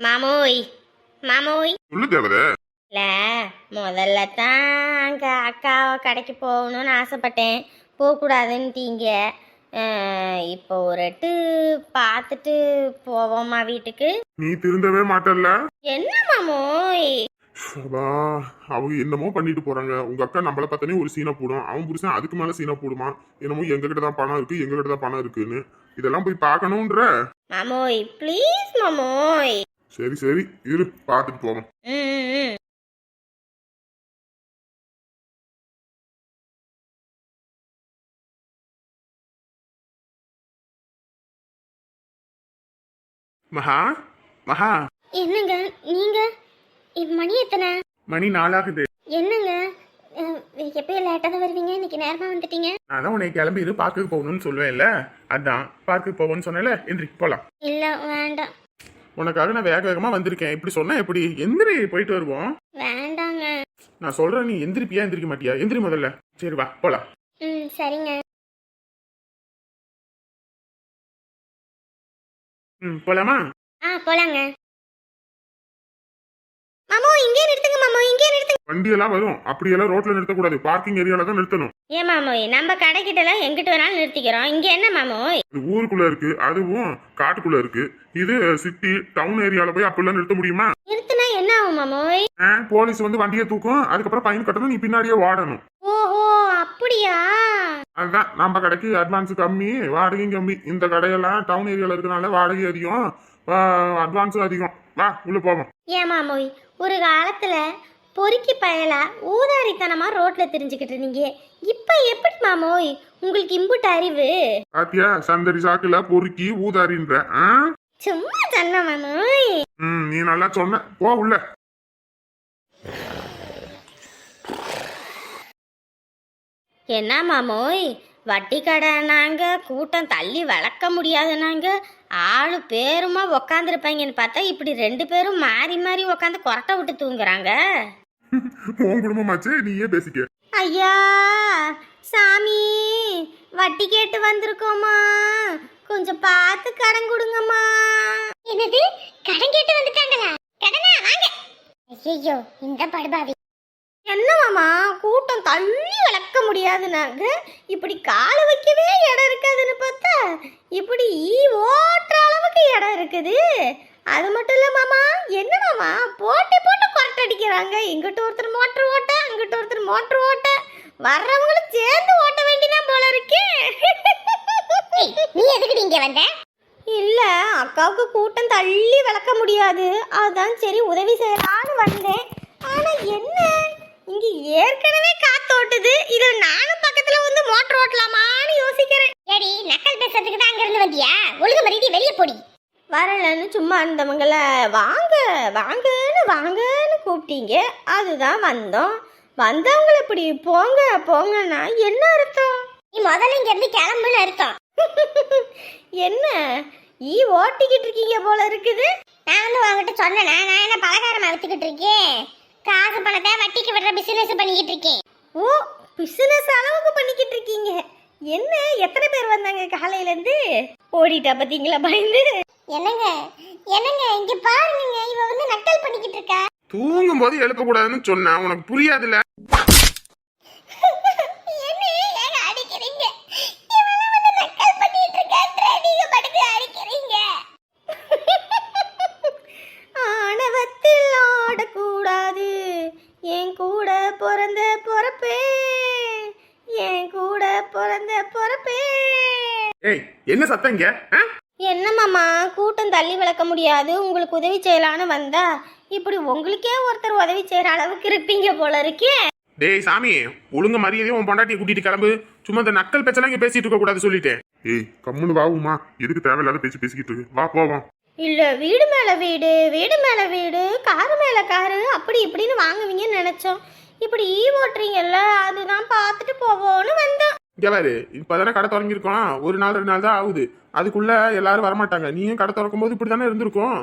மாமோய் மாமோய் சொல்லு தேவத. இல்ல, முதல்ல தான் அங்க அக்காவை கடைக்கு போகணும்னு ஆசைப்பட்டேன், போகக்கூடாதுன்ட்டீங்க. இப்போ ஒரு எட்டு பார்த்துட்டு போவோமா வீட்டுக்கு? நீ திருந்தவே மாட்டல்ல. என்ன மாமோய்? அவங்க என்னமோ பண்ணிட்டு போறாங்க. உங்க அக்கா நம்மள பார்த்தனே ஒரு சீனை போடும், அவன் புருஷன் அதுக்கு மேல சீனை போடுமா. என்னமோ எங்க கிட்ட தான் பணம் இருக்கு, எங்க கிட்ட தான் பணம் இருக்குன்னு. இதெல்லாம் போய் பார்க்கணும்ன்ற. மாமோய் ப்ளீஸ் மாமோய். சரி சரி இரு, பார்த்துட்டு போவோம். ம். மகா மகா. என்னங்க நீங்க? மணி எத்தனை? மணி 4 ஆகுது. என்னங்க எப்பயும் லேட்டாக தான் வருவீங்க, இன்னைக்கு நேரமா வந்துட்டீங்க. நான் தான் உன்னை கிளம்பி இரு, பார்க்குக்கு போகணும்னு சொல்லுவேன்ல, அதான் பார்க்குக்கு போவோன்னு சொன்னேன்ல. எந்திரி போலாம். இல்ல வேண்டாம். உனக்காக நான் வேக வேகமா வந்திருக்கேன். இப்படி சொன்னா எப்படி? எந்திரி, போயிட்டு வருவோம். வேண்டாங்க. நான் சொல்றேன், நீ எந்திரிப்பியா எந்திரிக்க மாட்டியா? எந்திரி முதல்ல. சரி வா போலாம். சரிங்க. போலாமா? போலாங்க. மாமோ இங்கே நிறுத்துங்க, மாமோ இங்கே நிறுத்துங்க. வண்டி எல்லாம் வரும், அப்படியெல்லாம் ரோட்ல நிறுத்தக்கூடாது, பார்க்கிங் ஏரியால தான் நிறுத்தணும். ஏன் மாமோய், நம்ம கடைக்கிட்ட எல்லாம் எங்கிட்ட வேணாலும் நிறுத்திக்கிறோம், இங்க என்ன மாமோய்? இது ஊருக்குள்ள இருக்கு, அதுவும் காட்டுக்குள்ள இருக்கு. இது சிட்டி டவுன் ஏரியால போய் அப்படிலாம் நிறுத்த முடியுமா? நிறுத்தினா என்ன ஆகும் மாமோய்? போலீஸ் வந்து வண்டியை தூக்கும், அதுக்கப்புறம் ஃபைன் கட்டணும், நீ பின்னாடியே ஓடணும். ஓஹோ அப்படியா? அதுதான், நம்ம கடைக்கு அட்வான்ஸ் கம்மி, வாடகையும் கம்மி. இந்த கடையெல்லாம் டவுன் ஏரியால இருக்கனால வாடகை அதிகம், அட்வான்ஸும் அதிகம். வா உள்ள போவோம். ஏன் மாமோய், ஒரு காலத்துல பொறுக்கி பயலா ஊதாரித்தனமா ரோட்ல தெரிஞ்சுக்கிட்டு இருந்தீங்க, இப்ப எப்படி மாமோய் உங்களுக்கு இம்புட்டு அறிவு? பாத்தியா, சந்தடி சாக்குல பொறுக்கி ஊதாரின்ற. சும்மா சொன்ன மாமோய். நீ நல்லா சொன்ன, போ உள்ள. என்ன மாமோய், வட்டி கடை நாங்க கூட்டம் தள்ளி வளர்க்க முடியாது, நாங்க ஆளு பேருமா உக்காந்துருப்பாங்கன்னு பார்த்தா இப்படி 2 பேரும் மாறி மாறி உக்காந்து கொரட்டை விட்டு தூங்குறாங்க. உன் குடும்பமாச்சு, நீயே பேசிக்க. ஐயா சாமி, வட்டி கேட்டு வந்திருக்கோமா, கொஞ்சம் பார்த்து கடன் கொடுங்கம்மா. என்னது, கடன் கேட்டு வந்துட்டாங்களா? கடனா வாங்க. ஐயோ இந்த படுபாவி. என்னமாமா, கூட்டம் தள்ளி வளர்க்க முடியாது, நாங்க இப்படி காலை வைக்கவே இடம் இருக்காதுன்னு பார்த்தா இப்படி ஓட்டுற அளவுக்கு இடம் இருக்குது. அது மட்டும் இல்ல மாமா, என்ன மாமா போட்டு போட்டு கொரட்டை அடிக்கிறாங்க. இங்கிட்ட ஒருத்தர் மோட்டர் ஓட்ட, அங்கிட்ட ஒருத்தர் மோட்டர் ஓட்ட, வர்றவங்களும் சேர்ந்து ஓட்ட வேண்டியதான் போல இருக்கு. நீ எதுக்கு இங்க வந்த? இல்ல, அக்காவுக்கு கூட்டம் தள்ளி வளர்க்க முடியாது, அதான் சரி உதவி செய்யலான்னு வந்தேன். ஆனா என்ன, இங்க ஏற்கனவே காத்து ஓட்டுது, இதுல நானும் பக்கத்துல வந்து மோட்டர் ஓட்டலாமான்னு யோசிக்கிறேன். ஏடி நக்கல் பேசுறதுக்கு தான் அங்க இருந்து வந்தியா? ஒழுங்கு மரியாதை வெளியே போடி. வரலன்னு சும்மா இருந்தவங்கள வாங்க வாங்கன்னு வாங்கன்னு கூப்பிட்டீங்க, அதுதான் வந்தோம். வந்தவங்கள இப்படி போங்க போங்கன்னா என்ன அர்த்தம்? நீ முதல்ல இங்க இருந்து கிளம்புன்னு அர்த்தம். என்ன ஈ ஓட்டிக்கிட்டு இருக்கீங்க போல இருக்குது. நான் வந்து உங்ககிட்ட சொன்னேன், நான் என்ன பலகாரமா வச்சுக்கிட்டு இருக்கேன், காசு பணத்தை வட்டிக்கு விடுற பிசினஸ் பண்ணிக்கிட்டு இருக்கேன். ஓ, பிசினஸ் அளவுக்கு பண்ணிக்கிட்டு இருக்கீங்க. என்ன எத்தனை பேர் வந்தாங்க காலையில இருந்து? ஓடிட்டா பாத்தீங்களா பயந்து? என்னங்க என்னங்க இங்க பாருங்க, இவ வந்து நக்கல் பண்ணிக்கிட்டு இருக்கா. தூங்கும் போது எழுப்ப கூடாதுன்னு சொன்னா உனக்கு புரியாதுல? என்ன ஏங்க அடிக்கிறீங்க? இவெல்லாம் வந்து நக்கல் பண்ணிட்டு இருக்கான்ற, நீங்க படுத்து அடிக்கிறீங்க. ஆணவத்தில் ஆடக்கூடாது, என் கூட பிறந்த பொறப்பே, என் கூட பிறந்த பொறப்பே. ஏய் என்ன சத்தம் இங்க? என்ன மாமா, கூட்டம் தள்ளி வளர்க்க முடியாது, உங்களுக்கு உதவி செய்யலான்னு வந்தா இப்படி உங்களுக்கே ஒருத்தர் உதவி செய்யற அளவுக்கு இருப்பீங்க போல இருக்கே. டேய் சாமி, ஒழுங்கு மரியாதையும் உன் பொண்டாட்டியை கூட்டிட்டு கிளம்பு. சும்மா இந்த நக்கல் பேச்செல்லாம் இங்க பேசிட்டு இருக்க கூடாது சொல்லிட்டேன். ஏய் கம்முன்னு வாவுமா, எதுக்கு தேவையில்லாத பேச்சு பேசிக்கிட்டு இருக்கு? வா போவோம். இல்ல, வீடு மேல வீடு, வீடு மேல வீடு, காரு மேல காரு, அப்படி இப்படின்னு வாங்குவீங்கன்னு நினைச்சோம். இப்படி ஓட்டுறீங்கல்ல, அதுதான் பார்த்துட்டு போவோன்னு வந்தோம். இங்க பாரு, இப்பதானே கடை தொடங்கியிருக்கோம், 1 நாள் 2 நாள் தான் ஆகுது, அதுக்குள்ள எல்லாரும் வரமாட்டாங்க. நீயும் கடை திறக்கும் போது இப்படி தானே இருந்திருக்கும்.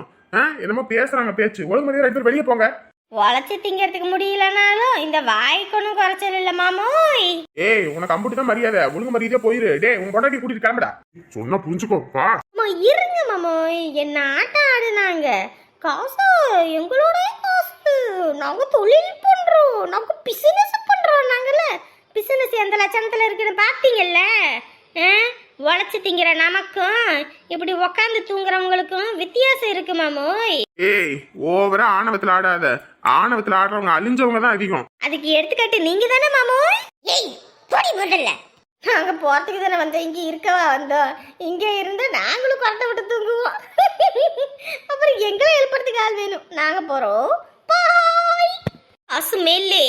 என்னமோ பேசுறாங்க பேச்சு. ஒழுங்கு மரியாதை 2 பேர் வெளியே போங்க. உழைச்சி திங்கிறதுக்கு முடியலனாலும் இந்த வாய்க்கு ஒன்றும் குறைச்சல் இல்ல மாமோய். ஏய் உனக்கு அம்புட்டு தான் மரியாதை, ஒழுங்கு மரியாதையா போயிரு. டேய் உன் பொண்டாட்டி கூட்டிட்டு கிளம்புடா. சொன்னா புரிஞ்சுக்கோ. வா இருங்க மாமோய், என்ன ஆட்டம் ஆடுனாங்க, காசு எங்களோட காசு. நாங்க தொழில் பண்றோம், நாங்க பிசினஸ் பண்றோம். நாங்கல்ல பிசினஸ் எந்த லட்சணத்துல இருக்குன்னு பாத்தீங்கல்ல. உழைச்சி திங்கிற நமக்கும் இப்படி உக்காந்து தூங்குறவங்களுக்கும் வித்தியாசம் இருக்கு மாமோய். ஏய், ஓவரா ஆணவத்துல ஆடாத. ஆணவத்துல ஆடுறவங்க அழிஞ்சவங்க தான் அதிகம். அதுக்கு எடுத்துக்காட்டு நீங்க தானே மாமோய். ஏய் போடி முதல்ல. நாங்க போறதுக்கு தானே வந்தோம், இங்க இருக்கவா வந்தோம். இங்க இருந்து நாங்களும் கொரட்டை விட்டு தூங்குவோம். அப்புறம் எங்களை எழுப்புறதுக்கு ஆள் வேணும். நாங்க போறோம். பாய். காசு மேலே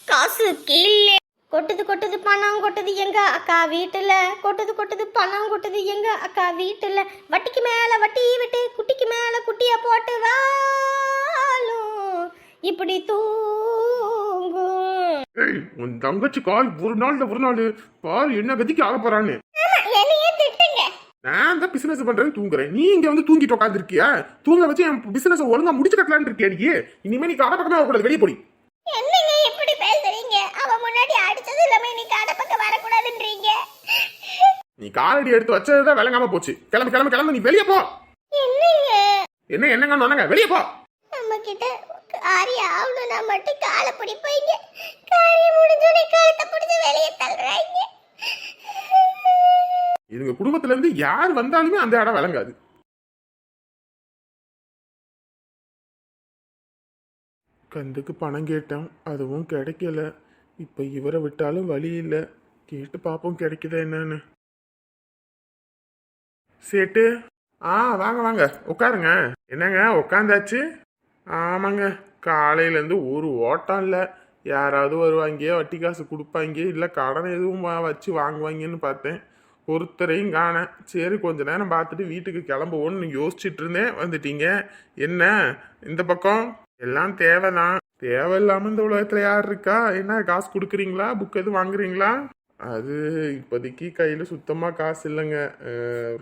காசு கீழே. கொட்டுது கொட்டுது பணம் கொட்டுது எங்க அக்கா வீட்டுல. கொட்டுது கொட்டுது பணம் கொட்டுது எங்க அக்கா வீட்டுல. வட்டிக்கு மேல வட்டி விட்டு குட்டிக்கு மேல குட்டிய போட்டு வாழும் இப்படி தூங்கும். ஏய், உன் தங்கச்சி கால் ஒரு நாள் பால் என்ன கதிக்கு ஆக போறான்னு. என்னையே திட்டுங்க. நான் தான் பிசினஸ் பண்றேன்னு தூங்குறேன், நீ இங்க வந்து தூங்கிட்டு உட்காந்துருக்கியா? தூங்க வச்சு என் பிசினஸ் ஒழுங்கா முடிச்சு கட்டலான்னு இருக்கியா நீ? இனிமே நீ கடை பக்கமே வரக்கூடாது, வெளியே போடி. என்னங்க எப்படி பேசுறீங்க? அவ முன்னாடி அடிச்சது இல்லாம நீ கடை பக்கம் வரக்கூடாதுன்றீங்க. நீ காலடி எடுத்து வச்சதுதான் விளங்காம போச்சு. கிளம்பு கிளம்பு கிளம்பு, நீ வெளியே போ. என்னங்க என்னங்க வெளியே போ. நம்ம கிட்ட காரியம் ஆகணும்னா மட்டும் காலை பிடிப்பீங்க, காரியம் முடிஞ்சோடனே கழுத்தை பிடிச்சி வெளியே தள்ளுறாங்க. இதுங்க குடும்பத்துல இருந்து யார் வந்தாலுமே அந்த இடம் விளங்காது. கந்துக்கு பணம் கேட்டோம், அதுவும் கிடைக்கல. இப்ப இவரை விட்டாலும் வழி இல்லை. கேட்டு பாப்போம் கிடைக்குதா என்னன்னு. சேட்டு, வாங்க வாங்க உட்காருங்க. என்னங்க உட்காந்தாச்சு? ஆமாங்க, காலையிலேருந்து ஒரு ஓட்டம் இல்லை. யாராவது வருவாங்க, வட்டி காசு கொடுப்பாங்க, இல்லை கடன் எதுவும் வச்சு வாங்குவாங்கன்னு பார்த்தேன். ஒருத்தரையும் காணேன். சரி கொஞ்ச நேரம் பார்த்துட்டு வீட்டுக்கு கிளம்புவோன்னு யோசிச்சுட்டு இருந்தேன். வந்துட்டீங்க. என்ன இந்த பக்கம்? எல்லாம் தேவைதான். தேவையில்லாமல் இந்த உலகத்தில் யார் இருக்கா? என்ன காசு கொடுக்குறீங்களா? புக் எதுவும் வாங்குறீங்களா? அது இப்போதைக்கு கையில் சுத்தமாக காசு இல்லைங்க.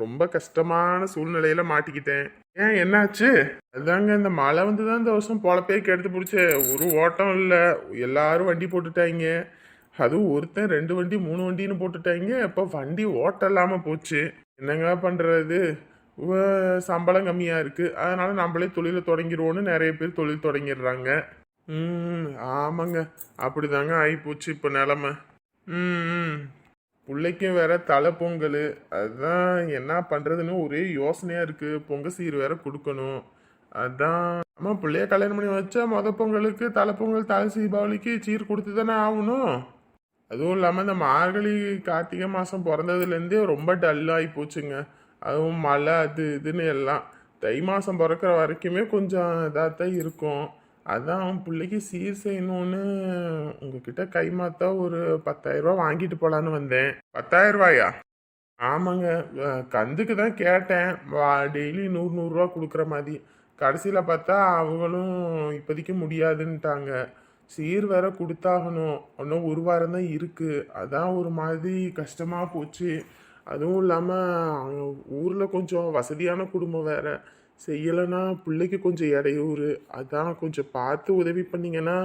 ரொம்ப கஷ்டமான சூழ்நிலையில மாட்டிக்கிட்டேன். ஏன் என்னாச்சு? அதாங்க இந்த மழை வந்து தான் இந்த வருஷம் பொழப்பே கெடுத்து பிடிச்ச. ஒரு ஓட்டம் இல்லை, எல்லாரும் வண்டி போட்டுட்டாங்க. அதுவும் ஒருத்தன் 2 வண்டி 3 வண்டின்னு போட்டுட்டாங்க. இப்போ வண்டி ஓட்டம் இல்லாமல் போச்சு. என்னங்க பண்ணுறது? சம்பளம் கம்மியாக இருக்குது, அதனால நம்மளே தொழிலை தொடங்கிடுவோன்னு நிறைய பேர் தொழில் தொடங்கிடுறாங்க. ஆமாங்க, அப்படிதாங்க ஆகிப்போச்சு இப்போ நிலமை. பிள்ளைக்கும் வேற தலை பொங்கல். அதுதான் என்ன பண்ணுறதுன்னு ஒரே யோசனையாக இருக்குது. பொங்கல் சீர் வேற கொடுக்கணும். அதான் அம்மா பிள்ளைய கல்யாணம் பண்ணி வச்சா பொங்கலுக்கு தலை பொங்கல், தலை தீபாவளிக்கு சீர் கொடுத்து தானே ஆகணும். அதுவும் இல்லாமல் இந்த மார்கழி கார்த்திகை மாதம் பிறந்ததுலேருந்தே ரொம்ப டல்லாகி போச்சுங்க. அதுவும் மழை அது இதுன்னு எல்லாம். தை மாதம் பிறக்கிற வரைக்குமே கொஞ்சம் இதாக தான் இருக்கும். அதான் பிள்ளைக்கு சீர் செய்யணும்னு உங்ககிட்ட கை மாத்தா ஒரு 10,000 ரூபா வாங்கிட்டு போகலான்னு வந்தேன். 10,000 ரூபாயா? ஆமாங்க, கந்துக்கு தான் கேட்டேன். டெய்லி 100 ரூபா கொடுக்குற மாதிரி. கடைசியில் பார்த்தா அவங்களும் இப்போதைக்கு முடியாதுன்ட்டாங்க. சீர் வேற கொடுத்தாகணும். இன்னும் ஒரு வாரம் தான் இருக்குது. அதான் ஒரு மாதிரி கஷ்டமாக போச்சு. அதுவும் இல்லாமல் ஊரில் கொஞ்சம் வசதியான குடும்பம் வேற. செய்யலைன்னா பிள்ளைக்கு கொஞ்சம் இடையூறு. அதான் கொஞ்சம் பார்த்து உதவி பண்ணிங்கன்னா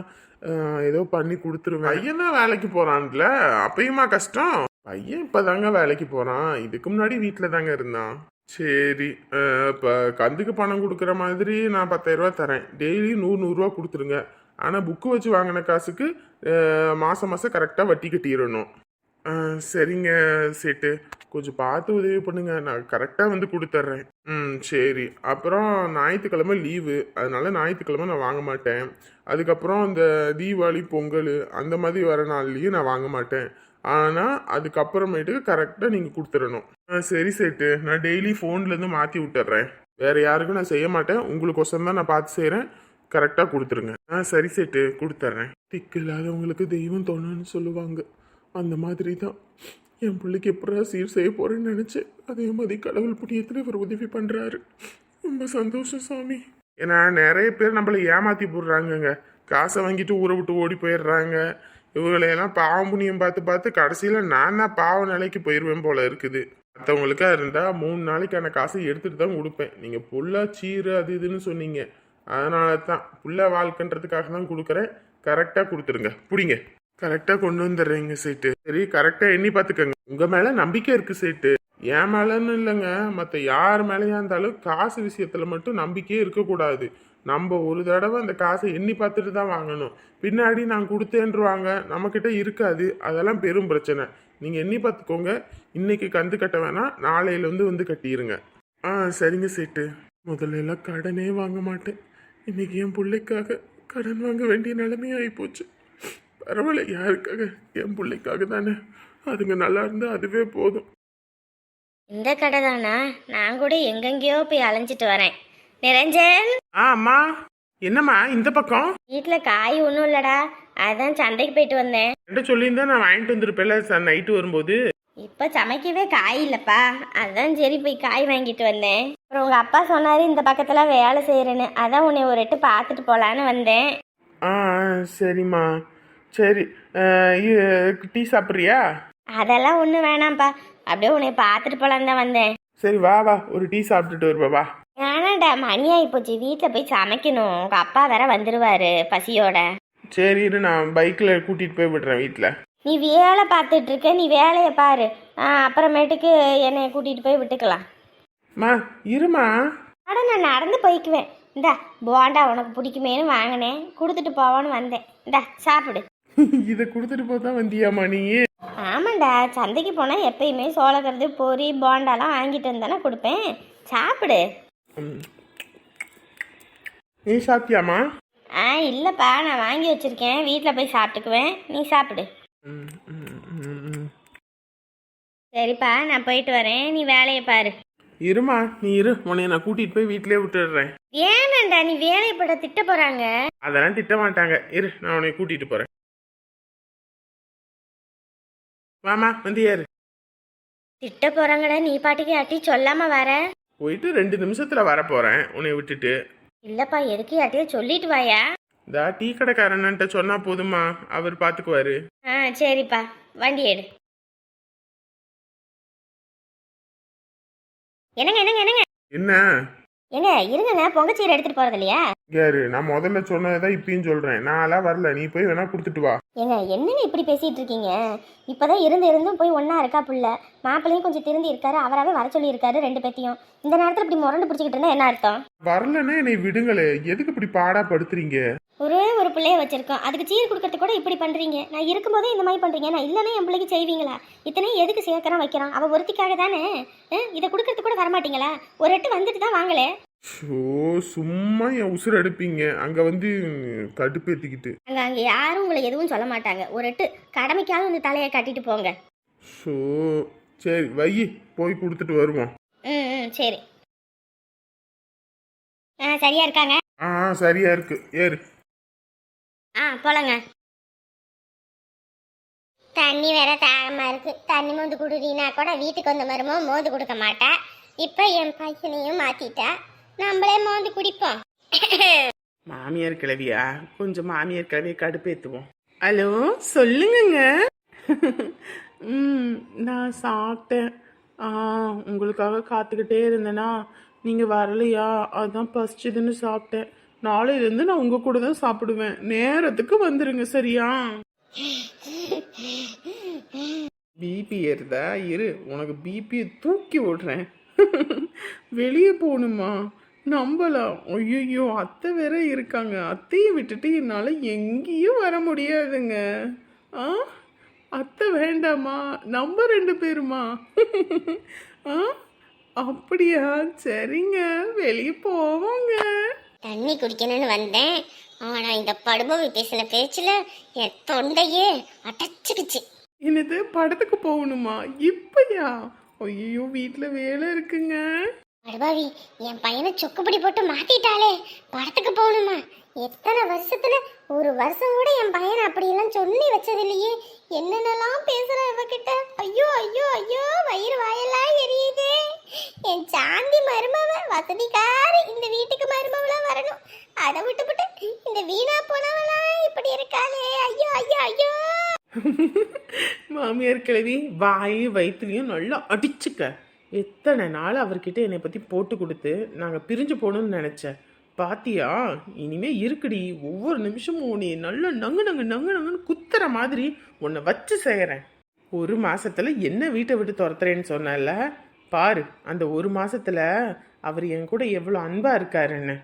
ஏதோ பண்ணி கொடுத்துருவேன். பையன் தான் வேலைக்கு போகிறான்ல, அப்பயுமா கஷ்டம்? பையன் இப்போதாங்க வேலைக்கு போகிறான். இதுக்கு முன்னாடி வீட்டில் தாங்க இருந்தான். சரி, இப்போ கந்துக்கு பணம் கொடுக்குற மாதிரி நான் 10,000 ரூபா தரேன். டெய்லி 100 ரூபா கொடுத்துருங்க. ஆனால் புக்கு வச்சு வாங்கின காசுக்கு மாதம் மாதம் கரெக்டாக வட்டி கட்டிடணும். சரிங்க சேட்டு, கொஞ்சம் பார்த்து உதவி பண்ணுங்க. நான் கரெக்டாக வந்து கொடுத்துட்றேன். சரி. அப்புறம் ஞாயிற்றுக்கிழமை லீவு, அதனால ஞாயிற்றுக்கிழமை நான் வாங்க மாட்டேன். அதுக்கப்புறம் இந்த தீபாவளி பொங்கல் அந்த மாதிரி வர நாள்லேயும் நான் வாங்க மாட்டேன். ஆனால் அதுக்கப்புறமேட்டுக்கு கரெக்டாக நீங்கள் கொடுத்துடணும். சரி சேட்டு, நான் டெய்லி ஃபோன்லேருந்து மாற்றி விட்டுறேன். வேறு யாருக்கும் நான் செய்ய மாட்டேன். உங்களுக்கொசரம் தான் நான் பார்த்து செய்கிறேன். கரெக்டாக கொடுத்துருங்க. சரி சேட்டு, கொடுத்துட்றேன். திக்கு இல்லாதவங்களுக்கு தெய்வம் தோணுன்னு சொல்லுவாங்க. அந்த மாதிரி தான் என் பிள்ளைக்கு எப்படா சீர் செய்ய போகிறேன்னு நினச்சேன். அதே மாதிரி கடவுள் புண்ணியத்தில் இவர் உதவி பண்ணுறாரு. ரொம்ப சந்தோஷம் சாமி. ஏன்னா நிறைய பேர் நம்மளை ஏமாற்றி போடுறாங்கங்க. காசை வாங்கிட்டு ஊரை விட்டு ஓடி போயிடுறாங்க. இவங்களையெல்லாம் பாவம் புண்ணியம் பார்த்து பார்த்து கடைசியில் நான் தான் பாவ நிலைக்கு போயிடுவேன் போல இருக்குது. மற்றவங்களுக்கா இருந்தால் 3 நாளைக்கான காசை எடுத்துகிட்டு தான் கொடுப்பேன். நீங்கள் புல்லா சீரு அது இதுன்னு சொன்னீங்க. அதனால தான் புள்ள வாழ்க்கைன்றதுக்காக தான் கொடுக்குறேன். கரெக்டாக கொடுத்துருங்க. பிடிங்க. கரெக்டாக கொண்டு வந்துடுறீங்க சேட்டு. சரி, கரெக்டாக எண்ணி பார்த்துக்கங்க. உங்கள் மேலே நம்பிக்கை இருக்குது சேட்டு. என் மேலன்னு இல்லைங்க, மற்ற யார் மேலேயா இருந்தாலும் காசு விஷயத்துல மட்டும் நம்பிக்கையே இருக்கக்கூடாது. நம்ம ஒரு தடவை அந்த காசை எண்ணி பார்த்துட்டு தான் வாங்கணும். பின்னாடி நான் கொடுத்தேன்ருவாங்க, நம்மக்கிட்ட இருக்காது, அதெல்லாம் பெரும் பிரச்சனை. நீங்கள் எண்ணி பார்த்துக்கோங்க. இன்னைக்கு கந்து கட்ட வேணாம், நாளையிலேருந்து வந்து கட்டிடுங்க. ஆ சரிங்க சேட்டு. முதல்ல எல்லாம் கடனே வாங்க மாட்டேன். இன்னைக்கு என் பிள்ளைக்காக கடன் வாங்க வேண்டிய நிலைமை ஆகிப்போச்சு. பரவாயில்ல, யாருக்காக? என் பிள்ளைக்காக தானே. அதுங்க நல்லா இருந்தால் அதுவே போதும். இந்த கடை தானா? நான் கூட எங்கெங்கேயோ போய் அலைஞ்சிட்டு வரேன். நிரஞ்சன், அம்மா. என்னம்மா இந்த பக்கம்? வீட்டில் காய் ஒன்றும் இல்லடா, அதான் சந்தைக்கு போயிட்டு வந்தேன். என்கிட்ட சொல்லியிருந்தா நான் வாங்கிட்டு வந்திருப்பேன்ல சார் நைட்டு வரும்போது. இப்போ சமைக்கவே காய் இல்லைப்பா, அதான் சரி போய் காய் வாங்கிட்டு வந்தேன். அப்புறம் உங்கள் அப்பா சொன்னார் இந்த பக்கத்தில் வேலை செய்கிறேன்னு, அதான் உன்னை ஒரு எட்டு பார்த்துட்டு போகலான்னு வந்தேன். ஆ சரிம்மா. சரி, டீ சாப்பிட்றியா? அதெல்லாம் ஒன்றும் வேணாம்ப்பா, அப்படியே உன்னை பார்த்துட்டு போகலான்னு தான் வந்தேன். சரி வா வா, ஒரு டீ சாப்பிட்டுட்டு வருவா வா. வேணாண்டா, மணி ஆகி போச்சு, வீட்டில் போய் சமைக்கணும். உங்கள் அப்பா வேற வந்துடுவார் பசியோட. சரி இரு, நான் பைக்கில் கூட்டிகிட்டு போய் விடுறேன் வீட்டில். நீ வேலை பார்த்துட்டு இருக்க, நீ வேலையை பாரு. அப்புறமேட்டுக்கு என்னை கூட்டிகிட்டு போய் விட்டுக்கலாம். மா இருமா. அட நான் நடந்து போய்க்குவேன். இந்தா போண்டா உனக்கு பிடிக்குமேனு வாங்கினேன், கொடுத்துட்டு போவான்னு வந்தேன். இந்தா சாப்பிடு. இதை கொடுத்துட்டு போதான் வந்தியாம்மா நீ? ஆமாண்டா, சந்தைக்கு போனால் எப்பயுமே சோளக்கருது பொரி போண்டாலாம் வாங்கிட்டு வந்தானே கொடுப்பேன், சாப்பிடு. நீ சாப்பிட்டியாம்மா? இல்லைப்பா, நான் வாங்கி வச்சுருக்கேன், வீட்டில் போய் சாப்பிட்டுக்குவேன், நீ சாப்பிடு. சரிப்பா, நான் போயிட்டு வரேன், நீ வேலையை பாரு. இருமா நீ இரு, உன்னைய நான் கூட்டிகிட்டு போய் வீட்டிலே விட்டுடுறேன். ஏனண்டா, நீ வேலையை பட திட்ட போகிறாங்க. அதெல்லாம் திட்ட மாட்டாங்க, இரு நான் உன்னை கூட்டிகிட்டு போகிறேன். வாமா வந்து ஏறு. திட்ட போகிறாங்கடா, நீ பாட்டுக்கு யார்ட்டையும் சொல்லாமல் வர. போயிட்டு 2 நிமிஷத்தில் வரப்போகிறேன் உன்னை விட்டுட்டு. இல்லைப்பா, எதுக்கு யார்ட்டையும் சொல்லிட்டு வாயா. இந்த டீ கடைக்காரன்ட்ட சொன்னால் போதுமா, அவர் பார்த்துக்குவாரு. சரிப்பா, வண்டி எடு. என்னங்க என்னங்க என்னங்க என்ன? ஏங்க இருங்க, பொங்கச்சீரை எடுத்துட்டு போறது இல்லையா? யாரு? நான் முதல்ல சொன்னதான் இப்பயும் சொல்றேன், நான்லாம் வரல, நீ போய் வேணா கொடுத்துட்டு வா. ஏங்க என்னங்க இப்படி பேசிட்டு இருக்கீங்க? இப்பதான் இருந்தும் போய் ஒன்னா இருக்கா புள்ள. மாப்பிள்ளையும் கொஞ்சம் திருந்தி இருக்காரு, அவராவே வர சொல்லி இருக்காரு 2 பேத்தையும். இந்த நேரத்துல இப்படி முரண்டு பிடிச்சிக்கிட்டு இருந்தா என்ன அர்த்தம்? வரலன்னா என்னை விடுங்களே, எதுக்கு இப்படி பாடா படுத்துறீங்க? ஒரே ஒரு பிள்ளைய வச்சிருக்கோம், அதுக்கு சீர் கொடுக்கறது கூட இப்படி பண்றீங்க. நான் இருக்கும்போதே இந்த மாதிரி பண்றீங்க, நான் இல்லைன்னா என் பிள்ளைக்கு செய்வீங்களா? இத்தனையும் எதுக்கு சேர்க்கறான் வைக்கிறான்? அவ ஒருத்திக்காக தானே. இதை கொடுக்கறது கூட வரமாட்டீங்களா? ஒரு எட்டு வந்துட்டு தான் வாங்கலே. சும்மா என் உசுர எடுப்பீங்க, அங்க வந்து கடுப்பேத்திக்கிட்டு. அங்க யாரும் உங்களை எதுவும் சொல்ல மாட்டாங்க. ஒரு எட்டு கடமைக்காவது வந்து தலையை கட்டிட்டு போங்க. சரி வை, போய் கொடுத்துட்டு வருவோம். சரி. சரியா இருக்காங்க? சரியா இருக்கு, ஏறு. போலங்க. தண்ணி வேற தாகமா இருக்கு, தண்ணி மோந்து குடுறீனா கூட வீட்டுக்கு வந்த மருமோ மோந்து கொடுக்க மாட்டா. இப்ப என் பையனையும் மாத்திட்டா, நம்மளே மோந்து குடிப்போம். மாமியார் கிளவியா? கொஞ்சம் மாமியார் கிளவியை கடுப்பேத்துவோம். ஹலோ சொல்லுங்கங்க. நான் சாப்பிட்டேன். உங்களுக்காக காத்துக்கிட்டே இருந்தேனா, நீங்க வரலையா, அதான் பசிச்சுதுன்னு சாப்பிட்டேன். நாளையிலேருந்து நான் உங்க கூட தான் சாப்பிடுவேன், நேரத்துக்கு வந்துருங்க சரியா? பிபி ஏறுதா? இரு, உனக்கு பிபியை தூக்கி விடுறேன். வெளியே போகணுமா? நம்பலாம். ஐயோ, அத்தை வேற இருக்காங்க, அத்தையை விட்டுட்டு என்னால் எங்கேயும் வர முடியாதுங்க. அத்தை வேண்டாமா? நம்ம 2 பேருமா? அப்படியா? சரிங்க, வெளியே போவோங்க. தண்ணி குடிக்கணும்னு வந்தேன், ஆனா இந்த படுபவி பேசின பேச்சுல என் தொண்டையே அடைச்சுக்குச்சு. என்னது, படத்துக்கு போகணுமா இப்பயா? ஐயோ, வீட்டுல வேலை இருக்குங்க. படுபாவி, என் பையனை சொக்குப்படி போட்டு மாத்திட்டாலே, படத்துக்கு போகணுமா? எத்தனை வருஷத்துல ஒரு வருஷம் கூட என் பையனை அப்படியெல்லாம் சொல்லி வச்சது இல்லையே. என்னென்னலாம் பேசுற இவகிட்ட. ஐயோ ஐயோ ஐயோ, வயிறு வாயெல்லாம் எரியுதே. என் சாந்தி மருமவ வசதிக்காரி இந்த வீட்டுக்கு மருமவளா வரணும், அதை விட்டுவிட்டு இந்த வீணா போனவளா இப்படி இருக்காளே. ஐயோ ஐயோ ஐயோ. மாமியார் கிழவி வாயு வயிற்றுலையும் நல்லா அடிச்சுக்க. எத்தனை நாள் அவர்கிட்ட என்னை பற்றி போட்டு கொடுத்து நாங்கள் பிரிஞ்சு போகணும்னு நினச்சேன். பாத்தியா, இனிமே இருக்குடி, ஒவ்வொரு நிமிஷமும் உன்னை நல்லா நங்குன்னு குத்துற மாதிரி உன்னை வச்சு செய்கிறேன். 1 மாசத்துல என்ன வீட்டை விட்டு துரத்துறேன்னு சொன்னல, பாரு அந்த ஒரு மாசத்துல அவர் என் கூட எவ்வளோ அன்பா இருக்காருன்னு.